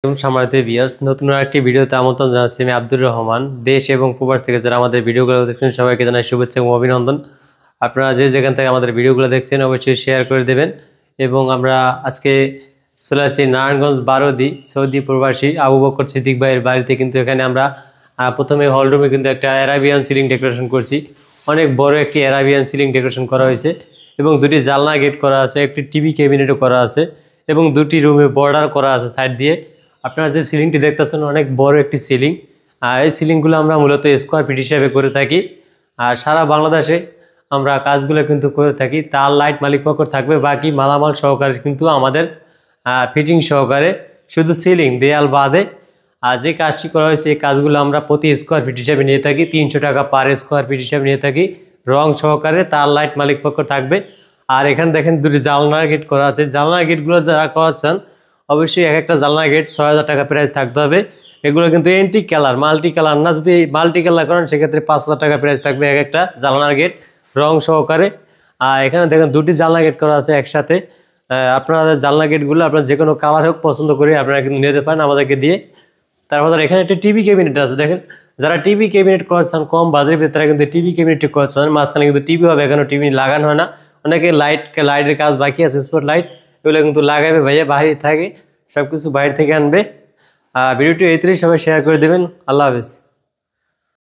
সম্মানিত ভিউয়ার্স, নতুন আরেকটি ভিডিওতে আমন্ত্রণ জানাচ্ছি। আমি আব্দুর রহমান। দেশ এবং প্রবাস থেকে যারা আমাদের ভিডিওগুলো দেখছেন সবাইকে জানাই শুভেচ্ছা এবং অভিনন্দন। আপনারা যে যেখান থেকে আমাদের ভিডিওগুলো দেখছেন অবশ্যই শেয়ার করে দেবেন। এবং আমরা আজকে চলে আসছি নারায়ণগঞ্জ বারোদি সৌদি প্রবাসী আবু বকর সিদ্দিক ভাইয়ের বাড়িতে। কিন্তু এখানে আমরা প্রথমে হলরুমে কিন্তু একটা অ্যারাবিয়ান সিলিং ডেকোরেশন করছি। অনেক বড় একটি অ্যারাবিয়ান সিলিং ডেকোরেশন করা হয়েছে এবং দুটি জানলা গেট করা আছে, একটি টিভি ক্যাবিনেটও করা আছে এবং দুটি রুমে বর্ডার করা আছে সাইড দিয়ে। আপনারা যে সিলিংটি দেখতেছেন অনেক বড় একটি সিলিং। আর এই সিলিংগুলো আমরা মূলত স্কোয়ার ফিট হিসাবে করে থাকি। আর সারা বাংলাদেশে আমরা কাজগুলো কিন্তু করে থাকি। তার লাইট মালিক পক্ষ থাকবে, বাকি মালামাল সহকারে কিন্তু আমাদের ফিটিং সহকারে, শুধু সিলিং দেয়াল বাদে আর যে কাজটি করা হয়েছে এই কাজগুলো আমরা প্রতি স্কোয়ার ফিট হিসাবে নিয়ে থাকি। 300 টাকা পার স্কোয়ার ফিট হিসাবে নিয়ে থাকি। রং সহকারে তার লাইট মালিক পক্ষ থাকবে। আর এখানে দেখেন দুটি জানলার গেট করা আছে। জানলার গেটগুলো যারা করাচ্ছেন অবশ্যই এক একটা জানলা গেট 6000 টাকা প্রাইস থাকতে হবে। এগুলো কিন্তু এন্টিক কালার, মাল্টি কালার না। যদি মাল্টি কালার করেন সেক্ষেত্রে 5000 টাকা প্রাইস থাকবে এক একটা জানলার গেট রং সহকারে। আর এখানে দেখেন দুটি জানলা গেট করা আছে একসাথে। আপনারা জানলা গেটগুলো আপনার যে কোনো কালার হোক পছন্দ করে আপনারা কিন্তু নিতে পারেন আমাদেরকে দিয়ে। তারপর এখানে একটা টিভি ক্যাবিনেট আছে। দেখেন যারা টিভি ক্যাবিনেট করছেন কম বাজেটের ভিতরে কিন্তু টিভি ক্যাবিনেটটি করছেন। মাঝখানে কিন্তু টিভি হবে, এখানে টিভি লাগানো হয় না। অনেকে লাইটের কাজ বাকি আছে, স্পট লাইট এগুলো কিন্তু লাগাবে ভাইয়া, বাইরে থাকে সব কিছু বাইরে থেকে আনবে। ভিডিওটি এই সবাই শেয়ার করে দেবেন। আল্লাহ হাফেজ।